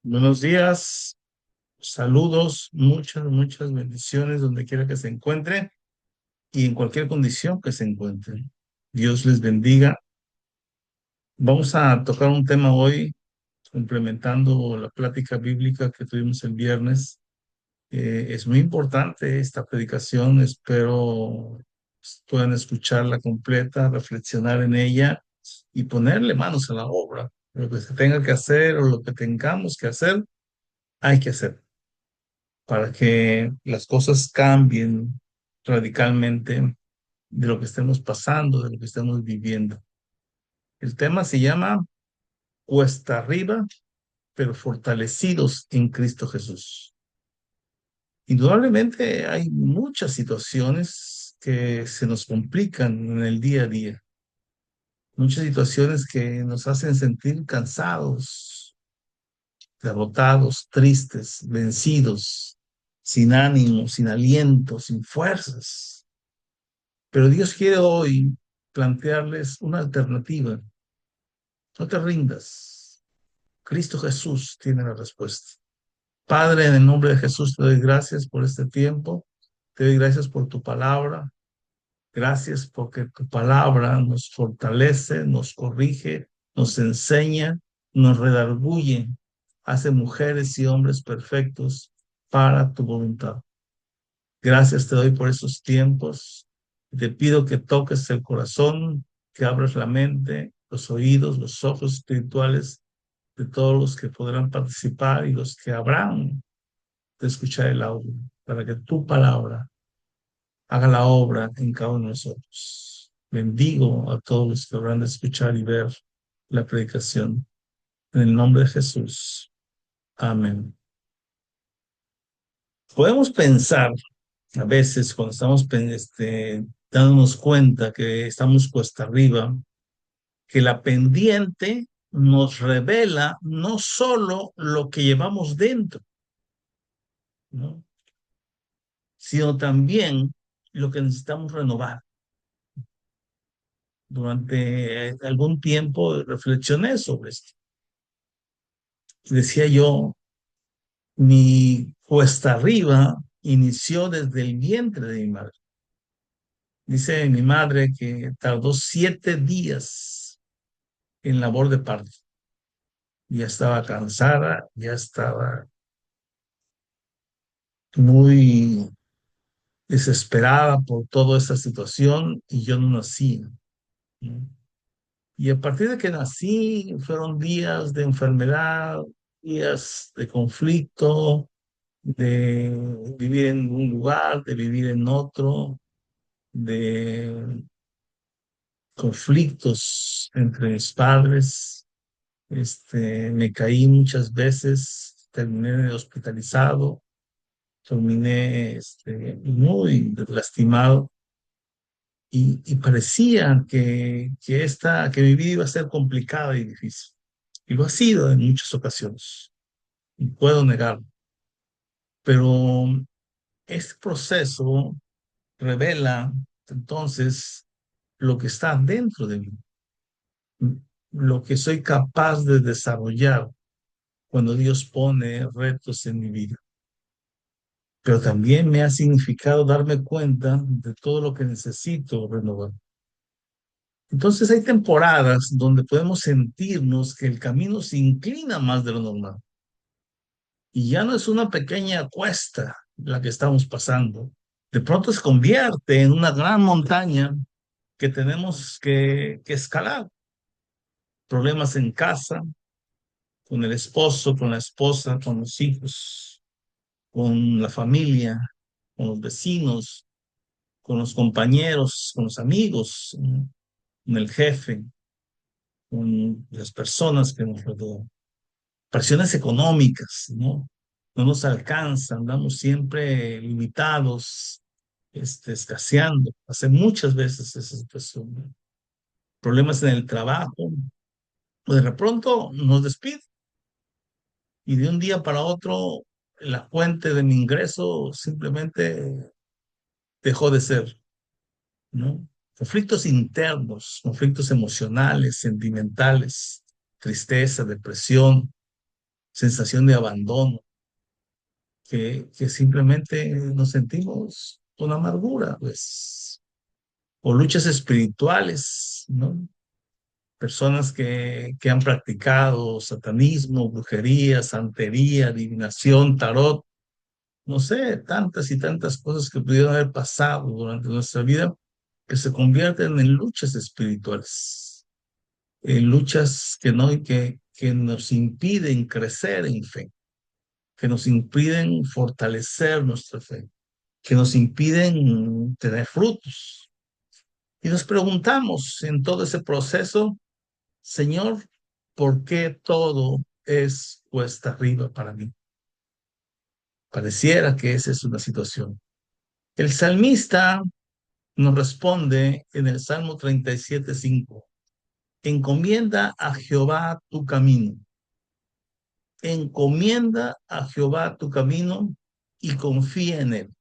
Buenos días, saludos, muchas bendiciones donde quiera que se encuentren y en cualquier condición que se encuentren. Dios les bendiga. Vamos a tocar un tema hoy, complementando la plática bíblica que tuvimos el viernes. Es muy importante esta predicación, espero puedan escucharla completa, reflexionar en ella y ponerle manos a la obra. Lo que se tenga que hacer o lo que tengamos que hacer, hay que hacer para que las cosas cambien radicalmente de lo que estemos pasando, de lo que estemos viviendo. El tema se llama Cuesta arriba, pero fortalecidos en Cristo Jesús. Indudablemente hay muchas situaciones que se nos complican en el día a día, muchas situaciones que nos hacen sentir cansados, derrotados, tristes, vencidos, sin ánimo, sin aliento, sin fuerzas. Pero Dios quiere hoy plantearles una alternativa. No te rindas. Cristo Jesús tiene la respuesta. Padre, en el nombre de Jesús te doy gracias por este tiempo. Te doy gracias por tu palabra. Gracias porque tu palabra nos fortalece, nos corrige, nos enseña, nos redarguye, hace mujeres y hombres perfectos para tu voluntad. Gracias te doy por esos tiempos. Te pido que toques el corazón, que abras la mente, los oídos, los ojos espirituales de todos los que podrán participar y los que habrán de escuchar el audio, para que tu palabra haga la obra en cada uno de nosotros. Bendigo a todos los que habrán de escuchar y ver la predicación. En el nombre de Jesús. Amén. Podemos pensar a veces cuando estamos dándonos cuenta que estamos cuesta arriba, que la pendiente nos revela no solo lo que llevamos dentro, ¿no? Sino también lo que necesitamos renovar. Durante algún tiempo reflexioné sobre esto. Decía yo, mi cuesta arriba inició desde el vientre de mi madre. Dice mi madre que tardó 7 días en labor de parto. Ya estaba cansada, ya estaba muy desesperada por toda esta situación y yo no nací, ¿no? Y a partir de que nací, fueron días de enfermedad, días de conflicto, de vivir en un lugar, de vivir en otro, de conflictos entre mis padres. Me caí muchas veces, terminé hospitalizado, terminé muy lastimado y parecía que mi vida iba a ser complicada y difícil. Y lo ha sido en muchas ocasiones, y puedo negarlo. Pero este proceso revela entonces lo que está dentro de mí, lo que soy capaz de desarrollar cuando Dios pone retos en mi vida. Pero también me ha significado darme cuenta de todo lo que necesito renovar. Entonces hay temporadas donde podemos sentirnos que el camino se inclina más de lo normal y ya no es una pequeña cuesta la que estamos pasando. De pronto se convierte en una gran montaña que tenemos que escalar. Problemas en casa, con el esposo, con la esposa, con los hijos, con la familia, con los vecinos, con los compañeros, con los amigos, con el jefe, con las personas que nos rodean. Presiones económicas, ¿no? No nos alcanzan, andamos siempre limitados, escaseando. Hace muchas veces esa situación, ¿no? Problemas en el trabajo, o de pronto nos despiden y de un día para otro la fuente de mi ingreso simplemente dejó de ser, ¿no? Conflictos internos, conflictos emocionales, sentimentales, tristeza, depresión, sensación de abandono, que simplemente nos sentimos con amargura, pues, o luchas espirituales, ¿no? Personas que han practicado satanismo, brujería, santería, adivinación, tarot, no sé, tantas y tantas cosas que pudieron haber pasado durante nuestra vida que se convierten en luchas espirituales, en luchas que, no, que nos impiden crecer en fe, que nos impiden fortalecer nuestra fe, que nos impiden tener frutos. Y nos preguntamos en todo ese proceso, Señor, ¿por qué todo es cuesta arriba para mí? Pareciera que esa es una situación. El salmista nos responde en el Salmo 37:5. Encomienda a Jehová tu camino. Encomienda a Jehová tu camino y confía en él,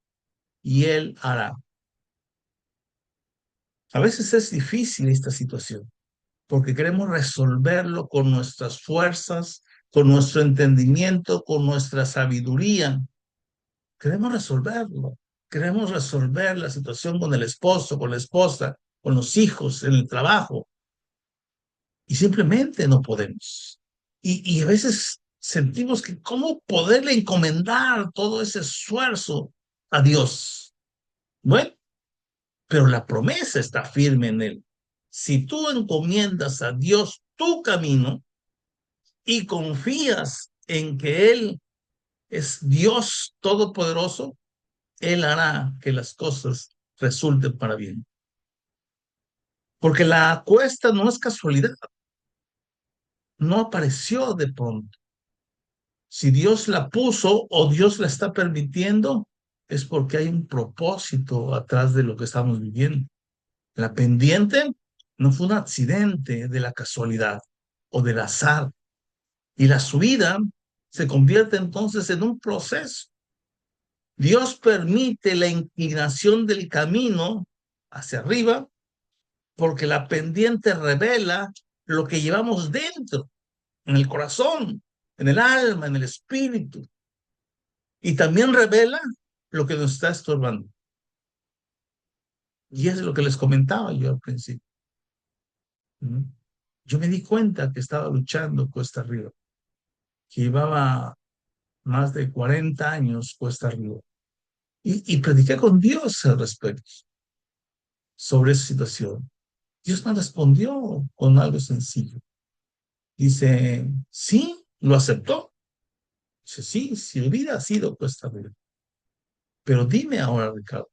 y él hará. A veces es difícil esta situación, porque queremos resolverlo con nuestras fuerzas, con nuestro entendimiento, con nuestra sabiduría. Queremos resolverlo. Queremos resolver la situación con el esposo, con la esposa, con los hijos, en el trabajo, y simplemente no podemos. Y a veces sentimos que cómo poderle encomendar todo ese esfuerzo a Dios. Bueno, pero la promesa está firme en él. Si tú encomiendas a Dios tu camino y confías en que Él es Dios todopoderoso, Él hará que las cosas resulten para bien. Porque la cuesta no es casualidad, no apareció de pronto. Si Dios la puso o Dios la está permitiendo, es porque hay un propósito atrás de lo que estamos viviendo. La pendiente no fue un accidente de la casualidad o del azar. Y la subida se convierte entonces en un proceso. Dios permite la inclinación del camino hacia arriba porque la pendiente revela lo que llevamos dentro, en el corazón, en el alma, en el espíritu. Y también revela lo que nos está estorbando. Y es lo que les comentaba yo al principio. ¿No? Yo me di cuenta que estaba luchando cuesta arriba, que llevaba más de 40 años cuesta arriba. Y prediqué con Dios al respecto sobre esa situación. Dios me respondió con algo sencillo. Dice, sí, lo aceptó. Dice, sí, si hubiera sido cuesta arriba. Pero dime ahora, Ricardo,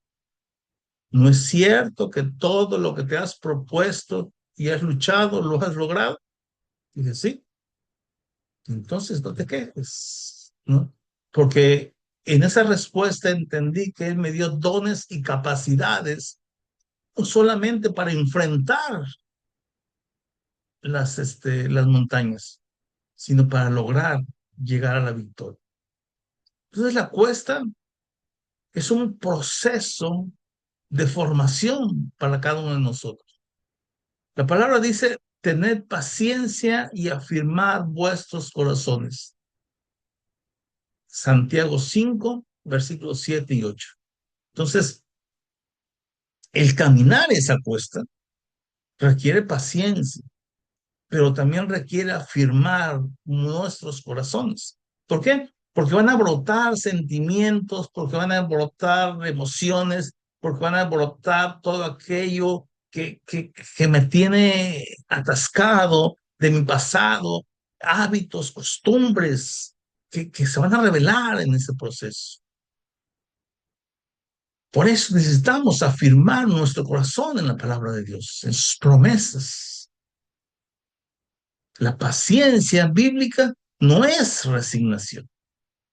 ¿no es cierto que todo lo que te has propuesto y has luchado lo has logrado? Dice, sí. Entonces no te quejes, ¿no? Porque en esa respuesta entendí que Él me dio dones y capacidades no solamente para enfrentar las montañas, sino para lograr llegar a la victoria. Entonces la cuesta es un proceso de formación para cada uno de nosotros. La palabra dice, tened paciencia y afirmar vuestros corazones. Santiago 5, versículos 7 y 8. Entonces, el caminar esa cuesta requiere paciencia, pero también requiere afirmar nuestros corazones. ¿Por qué? Porque van a brotar sentimientos, porque van a brotar emociones, porque van a brotar todo aquello que me tiene atascado de mi pasado, hábitos, costumbres, que se van a revelar en ese proceso. Por eso necesitamos afirmar nuestro corazón en la palabra de Dios, en sus promesas. La paciencia bíblica no es resignación,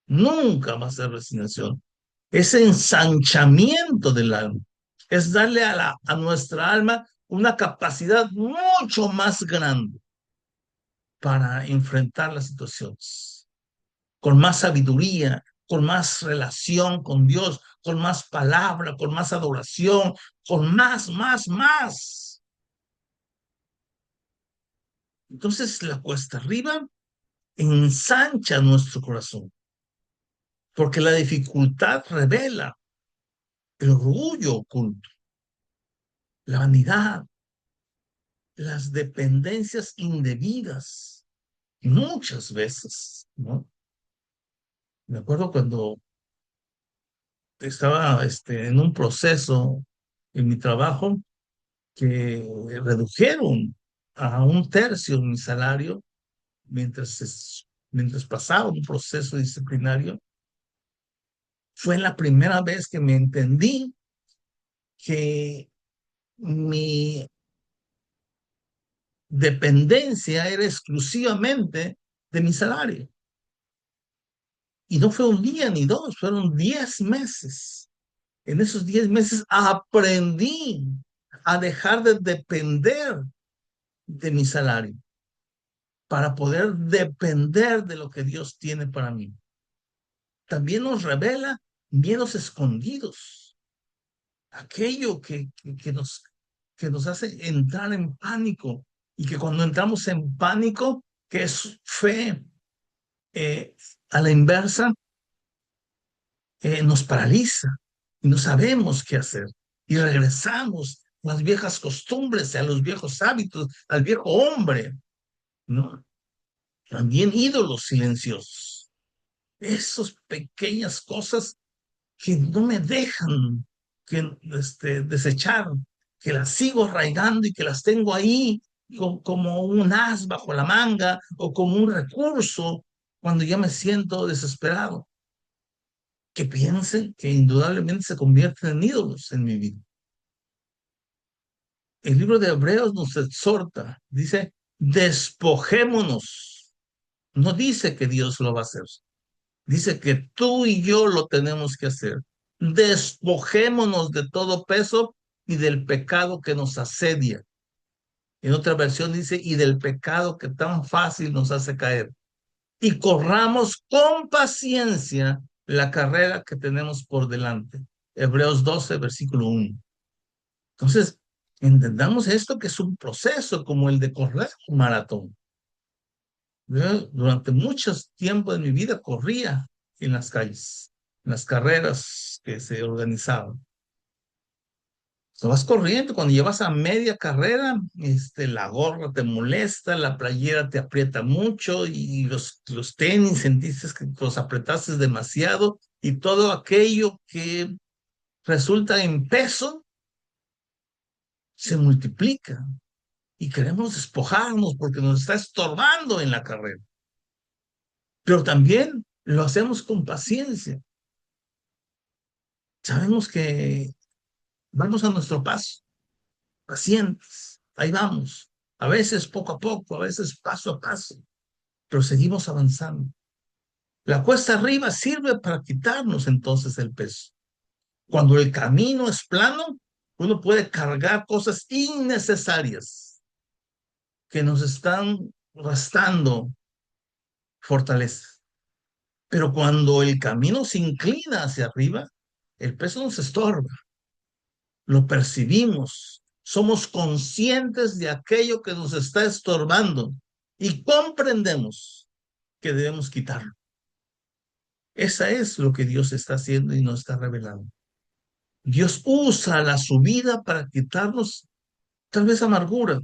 nunca va a ser resignación. Es ensanchamiento del alma, es darle a nuestra alma una capacidad mucho más grande para enfrentar las situaciones, con más sabiduría, con más relación con Dios, con más palabra, con más adoración, con más. Entonces la cuesta arriba ensancha nuestro corazón, porque la dificultad revela el orgullo oculto, la vanidad, las dependencias indebidas, muchas veces, ¿no? Me acuerdo cuando estaba en un proceso en mi trabajo que redujeron a un tercio mi salario mientras pasaba un proceso disciplinario. Fue la primera vez que me entendí que mi dependencia era exclusivamente de mi salario. Y no fue un día ni dos, fueron 10 meses. En esos 10 meses aprendí a dejar de depender de mi salario para poder depender de lo que Dios tiene para mí. También nos revela miedos escondidos, aquello que nos hace entrar en pánico y que cuando entramos en pánico, que es fe eh, a la inversa, nos paraliza y no sabemos qué hacer. Y regresamos a las viejas costumbres, a los viejos hábitos, al viejo hombre, ¿no? También ídolos silenciosos. Esas pequeñas cosas que no me dejan desechar, que las sigo arraigando y que las tengo ahí como un as bajo la manga o como un recurso cuando ya me siento desesperado. Que piensen que indudablemente se convierten en ídolos en mi vida. El libro de Hebreos nos exhorta, dice, despojémonos. No dice que Dios lo va a hacer, dice que tú y yo lo tenemos que hacer. Despojémonos de todo peso y del pecado que nos asedia. En otra versión dice, y del pecado que tan fácil nos hace caer. Y corramos con paciencia la carrera que tenemos por delante. Hebreos 12, versículo 1. Entonces, entendamos esto que es un proceso como el de correr un maratón. Yo durante muchos tiempos de mi vida corría en las calles, en las carreras que se organizaban. Tú vas corriendo, cuando llevas a media carrera, la gorra te molesta, la playera te aprieta mucho y los tenis sentiste que los apretaste demasiado y todo aquello que resulta en peso se multiplica y queremos despojarnos porque nos está estorbando en la carrera. Pero también lo hacemos con paciencia. Sabemos que vamos a nuestro paso, pacientes, ahí vamos. A veces poco a poco, a veces paso a paso, pero seguimos avanzando. La cuesta arriba sirve para quitarnos entonces el peso. Cuando el camino es plano, uno puede cargar cosas innecesarias que nos están restando fortaleza. Pero cuando el camino se inclina hacia arriba, el peso nos estorba, lo percibimos, somos conscientes de aquello que nos está estorbando y comprendemos que debemos quitarlo. Esa es lo que Dios está haciendo y nos está revelando. Dios usa la subida para quitarnos tal vez amargura,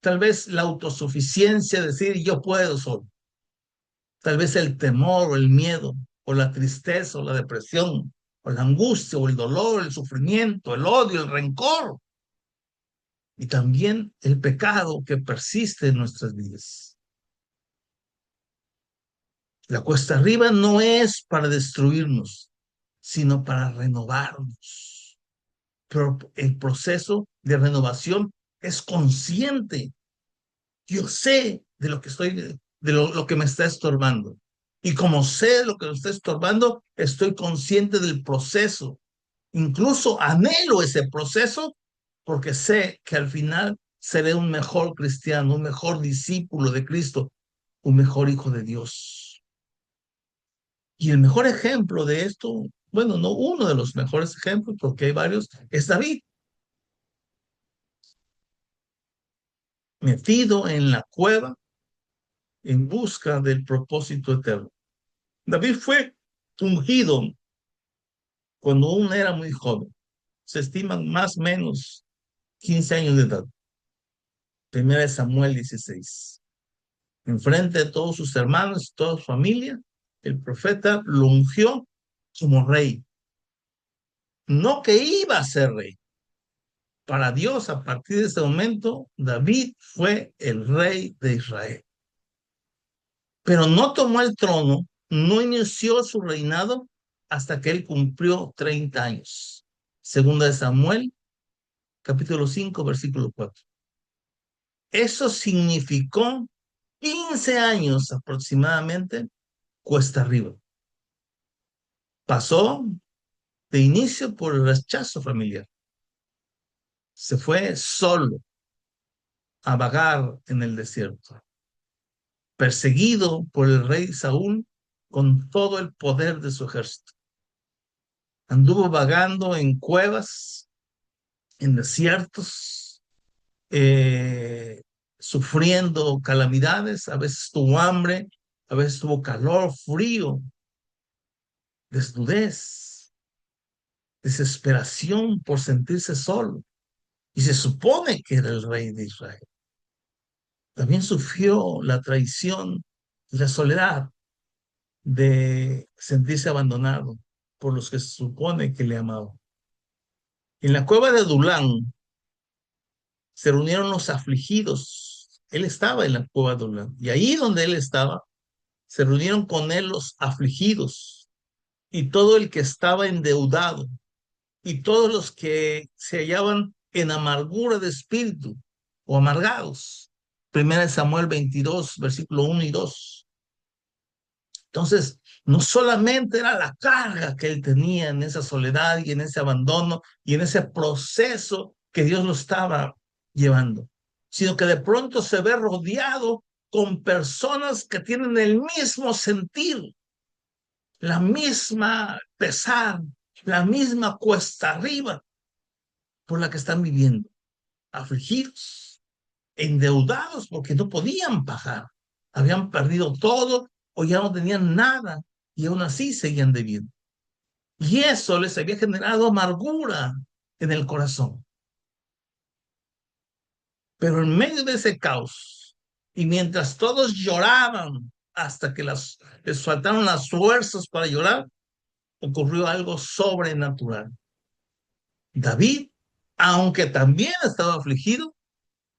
tal vez la autosuficiencia, decir yo puedo solo, tal vez el temor o el miedo o la tristeza o la depresión o la angustia o el dolor, el sufrimiento, el odio, el rencor y también el pecado que persiste en nuestras vidas. La cuesta arriba no es para destruirnos, sino para renovarnos. Pero el proceso de renovación es consciente. Yo sé de lo que lo que me está estorbando. Y como sé lo que me está estorbando, estoy consciente del proceso. Incluso anhelo ese proceso porque sé que al final seré un mejor cristiano, un mejor discípulo de Cristo, un mejor hijo de Dios. Y el mejor ejemplo de esto, bueno, no uno de los mejores ejemplos, porque hay varios, es David, metido en la cueva, en busca del propósito eterno. David fue ungido cuando aún era muy joven. Se estiman más o menos 15 años de edad. Primera de Samuel 16. Enfrente de todos sus hermanos y toda su familia, el profeta lo ungió como rey. No que iba a ser rey. Para Dios, a partir de ese momento, David fue el rey de Israel. Pero no tomó el trono, no inició su reinado hasta que él cumplió 30 años. Segunda de Samuel, capítulo 5, versículo 4. Eso significó 15 años aproximadamente cuesta arriba. Pasó de inicio por el rechazo familiar. Se fue solo a vagar en el desierto, perseguido por el rey Saúl con todo el poder de su ejército. Anduvo vagando en cuevas, en desiertos, sufriendo calamidades, a veces tuvo hambre, a veces tuvo calor, frío, desnudez, desesperación por sentirse solo. Y se supone que era el rey de Israel. También sufrió la traición y la soledad de sentirse abandonado por los que se supone que le amaban. En la cueva de Adulán se reunieron los afligidos. Él estaba en la cueva de Adulán. Y ahí donde él estaba, se reunieron con él los afligidos y todo el que estaba endeudado y todos los que se hallaban en amargura de espíritu o amargados. Primera de Samuel 22, versículo 1 y 2. Entonces, no solamente era la carga que él tenía en esa soledad y en ese abandono y en ese proceso que Dios lo estaba llevando, sino que de pronto se ve rodeado con personas que tienen el mismo sentir, la misma pesar, la misma cuesta arriba por la que están viviendo, afligidos, endeudados porque no podían pagar, habían perdido todo o ya no tenían nada y aún así seguían debiendo. Y eso les había generado amargura en el corazón. Pero en medio de ese caos, y mientras todos lloraban hasta que les faltaron las fuerzas para llorar, ocurrió algo sobrenatural. David, aunque también estaba afligido,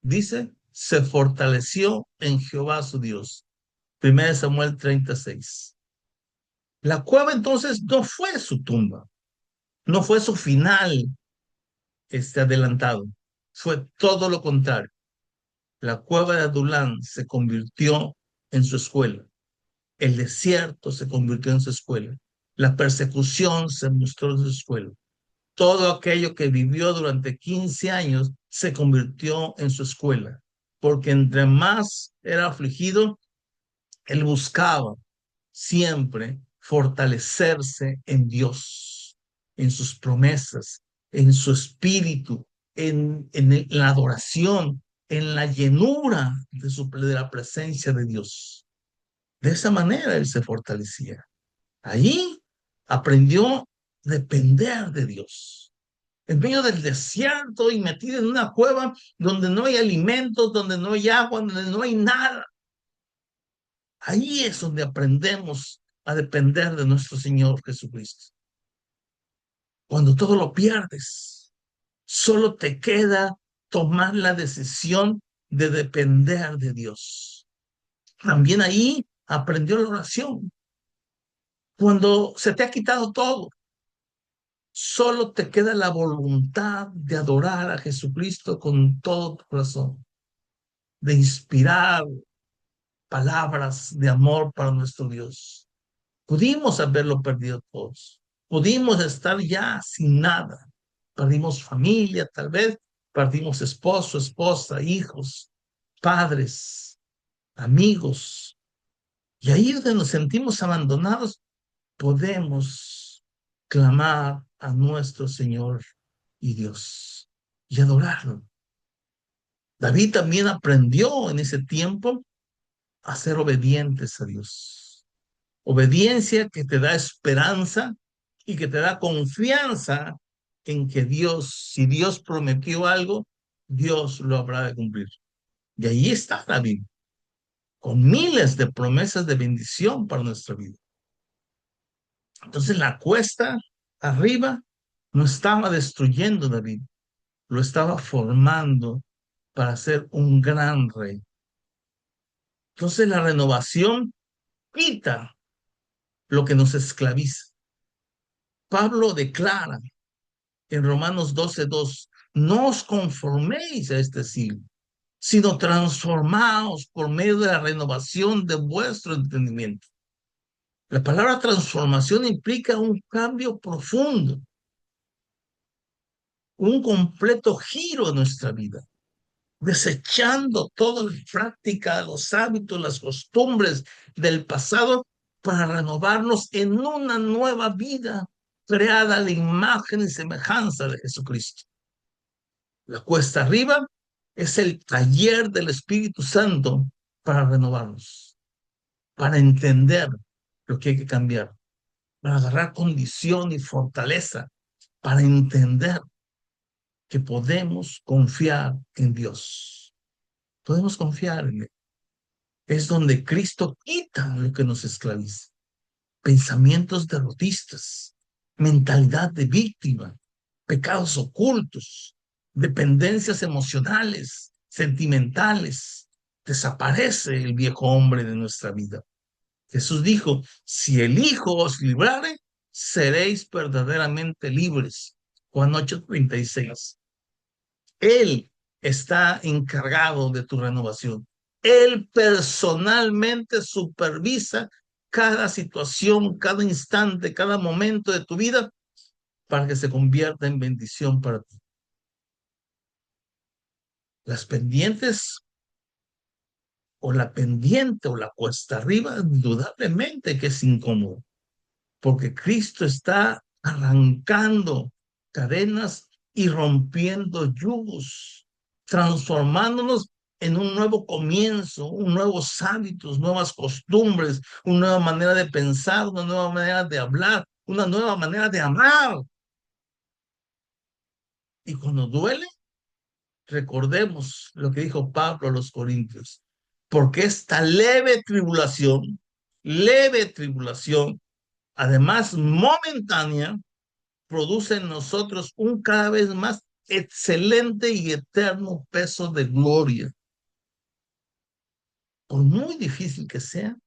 dice, se fortaleció en Jehová su Dios. 1 Samuel 36. La cueva entonces no fue su tumba, no fue su final adelantado, fue todo lo contrario. La cueva de Adulán se convirtió en su escuela, el desierto se convirtió en su escuela, la persecución se mostró en su escuela. Todo aquello que vivió durante 15 años se convirtió en su escuela, porque entre más era afligido, él buscaba siempre fortalecerse en Dios, en sus promesas, en su espíritu, en la adoración, en la llenura de la presencia de Dios. De esa manera él se fortalecía. Allí aprendió a depender de Dios. En medio del desierto y metido en una cueva donde no hay alimentos, donde no hay agua, donde no hay nada. Ahí es donde aprendemos a depender de nuestro Señor Jesucristo. Cuando todo lo pierdes, solo te queda tomar la decisión de depender de Dios. También ahí aprendió la oración. Cuando se te ha quitado todo, solo te queda la voluntad de adorar a Jesucristo con todo tu corazón, de inspirar palabras de amor para nuestro Dios. Pudimos haberlo perdido todos. Pudimos estar ya sin nada. Perdimos familia, tal vez. Perdimos esposo, esposa, hijos, padres, amigos. Y ahí donde nos sentimos abandonados, podemos clamar a nuestro Señor y Dios y adorarlo. David también aprendió en ese tiempo a ser obedientes a Dios. Obediencia que te da esperanza y que te da confianza en que Dios, si Dios prometió algo, Dios lo habrá de cumplir. Y ahí está la Biblia, con miles de promesas de bendición para nuestra vida. Entonces la cuesta arriba no estaba destruyendo a David, lo estaba formando para ser un gran rey. Entonces la renovación quita lo que nos esclaviza. Pablo declara en Romanos 12:2, no os conforméis a este siglo, sino transformaos por medio de la renovación de vuestro entendimiento. La palabra transformación implica un cambio profundo, un completo giro en nuestra vida, desechando toda la práctica, los hábitos, las costumbres del pasado para renovarnos en una nueva vida creada a la imagen y semejanza de Jesucristo. La cuesta arriba es el taller del Espíritu Santo para renovarnos, para entender lo que hay que cambiar, para agarrar condición y fortaleza, para entender que podemos confiar en Dios. Podemos confiar en Él. Es donde Cristo quita lo que nos esclaviza. Pensamientos derrotistas, mentalidad de víctima, pecados ocultos, dependencias emocionales, sentimentales. Desaparece el viejo hombre de nuestra vida. Jesús dijo, si el Hijo os librare, seréis verdaderamente libres. Juan 8:36. Él está encargado de tu renovación. Él personalmente supervisa cada situación, cada instante, cada momento de tu vida para que se convierta en bendición para ti. Las pendientes o la pendiente o la cuesta arriba, indudablemente que es incómodo, porque Cristo está arrancando cadenas y rompiendo yugos, transformándonos en un nuevo comienzo, un nuevos hábitos, nuevas costumbres, una nueva manera de pensar, una nueva manera de hablar, una nueva manera de amar. Y cuando duele, recordemos lo que dijo Pablo a los Corintios, porque esta leve tribulación, además momentánea, produce en nosotros un cada vez más excelente y eterno peso de gloria. Por muy difícil que sea,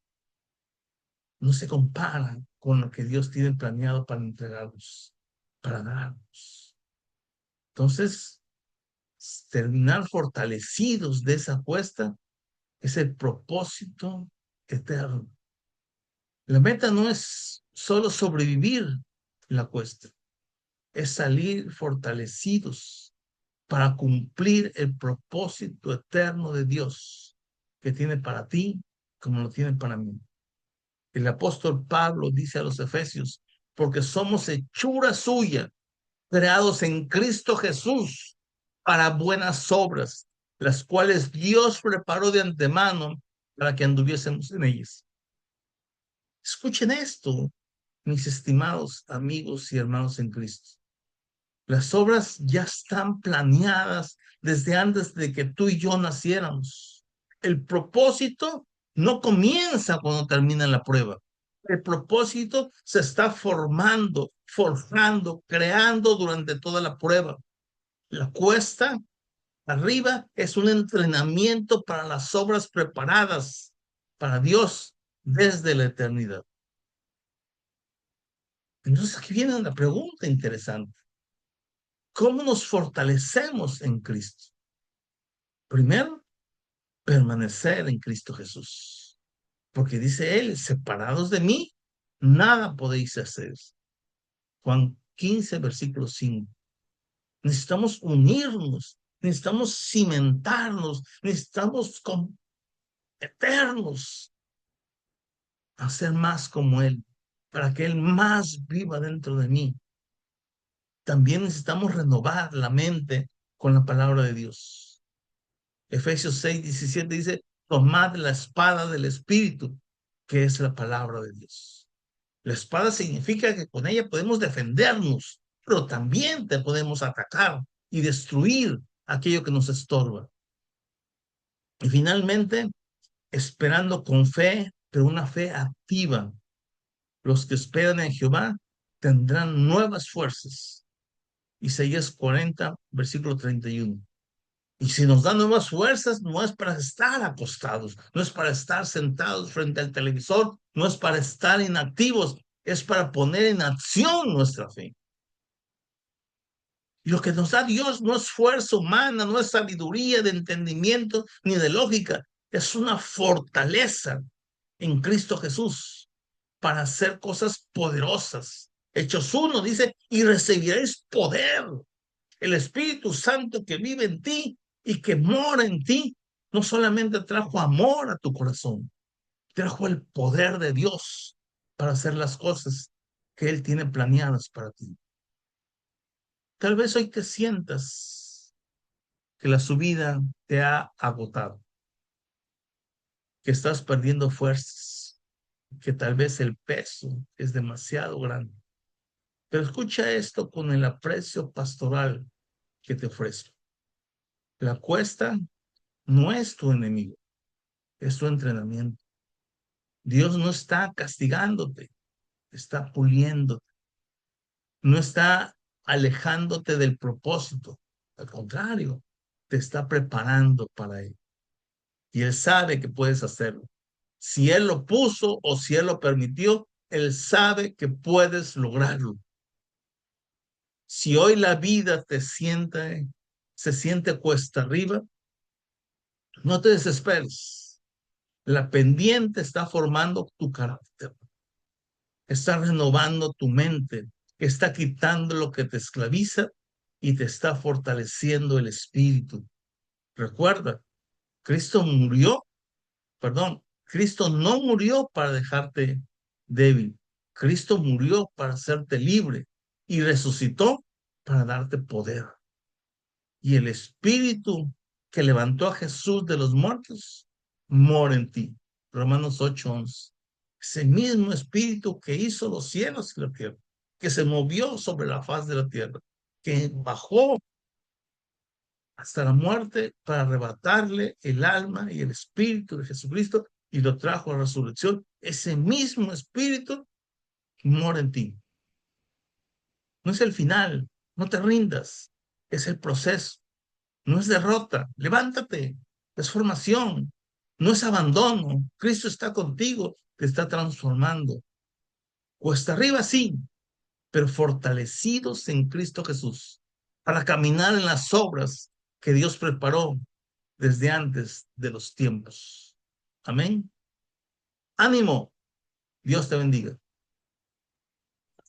no se compara con lo que Dios tiene planeado para entregarnos, para darnos. Entonces, terminar fortalecidos de esa apuesta es el propósito eterno. La meta no es solo sobrevivir la cuesta, es salir fortalecidos para cumplir el propósito eterno de Dios que tiene para ti como lo tiene para mí. El apóstol Pablo dice a los Efesios, porque somos hechura suya, creados en Cristo Jesús para buenas obras, las cuales Dios preparó de antemano para que anduviésemos en ellas. Escuchen esto, mis estimados amigos y hermanos en Cristo. Las obras ya están planeadas desde antes de que tú y yo naciéramos. El propósito no comienza cuando termina la prueba. El propósito se está formando, forjando, creando durante toda la prueba. La cuesta arriba es un entrenamiento para las obras preparadas para Dios desde la eternidad. Entonces aquí viene una pregunta interesante. ¿Cómo nos fortalecemos en Cristo? Primero, permanecer en Cristo Jesús. Porque dice él, separados de mí, nada podéis hacer. Juan 15, versículo 5. Necesitamos unirnos, necesitamos cimentarnos, necesitamos eternos a ser más como él, para que él más viva dentro de mí. También necesitamos renovar la mente con la palabra de Dios. Efesios 6:17 dice, tomad la espada del Espíritu, que es la palabra de Dios. La espada significa que con ella podemos defendernos, pero también te podemos atacar y destruir aquello que nos estorba. Y finalmente, esperando con fe, pero una fe activa. Los que esperan en Jehová tendrán nuevas fuerzas. Isaías 40, versículo 31. Y si nos dan nuevas fuerzas, no es para estar acostados, no es para estar sentados frente al televisor, no es para estar inactivos, es para poner en acción nuestra fe. Y lo que nos da Dios no es fuerza humana, no es sabiduría de entendimiento ni de lógica, es una fortaleza en Cristo Jesús para hacer cosas poderosas. Hechos 1 dice, y recibiréis poder. El Espíritu Santo que vive en ti y que mora en ti, no solamente trajo amor a tu corazón, trajo el poder de Dios para hacer las cosas que Él tiene planeadas para ti. Tal vez hoy te sientas que la subida te ha agotado, que estás perdiendo fuerzas, que tal vez el peso es demasiado grande. Pero escucha esto con el aprecio pastoral que te ofrezco. La cuesta no es tu enemigo, es tu entrenamiento. Dios no está castigándote, está puliéndote, no está alejándote del propósito. Al contrario, te está preparando para él. Y Él sabe que puedes hacerlo. Si Él lo puso o si Él lo permitió, Él sabe que puedes lograrlo. Si hoy la vida se siente cuesta arriba, no te desesperes. La pendiente está formando tu carácter, está renovando tu mente, está quitando lo que te esclaviza y te está fortaleciendo el espíritu. Recuerda, Cristo murió, perdón, Cristo no murió para dejarte débil. Cristo murió para hacerte libre y resucitó para darte poder. Y el espíritu que levantó a Jesús de los muertos mora en ti. Romanos 8:11. Ese mismo espíritu que hizo los cielos y la tierra, que se movió sobre la faz de la tierra, que bajó hasta la muerte para arrebatarle el alma y el espíritu de Jesucristo y lo trajo a la resurrección. Ese mismo espíritu mora en ti. No es el final, no te rindas, es el proceso. No es derrota, levántate, es formación, no es abandono. Cristo está contigo, te está transformando. Cuesta arriba sí, pero fortalecidos en Cristo Jesús para caminar en las obras que Dios preparó desde antes de los tiempos. Amén. Ánimo, Dios te bendiga.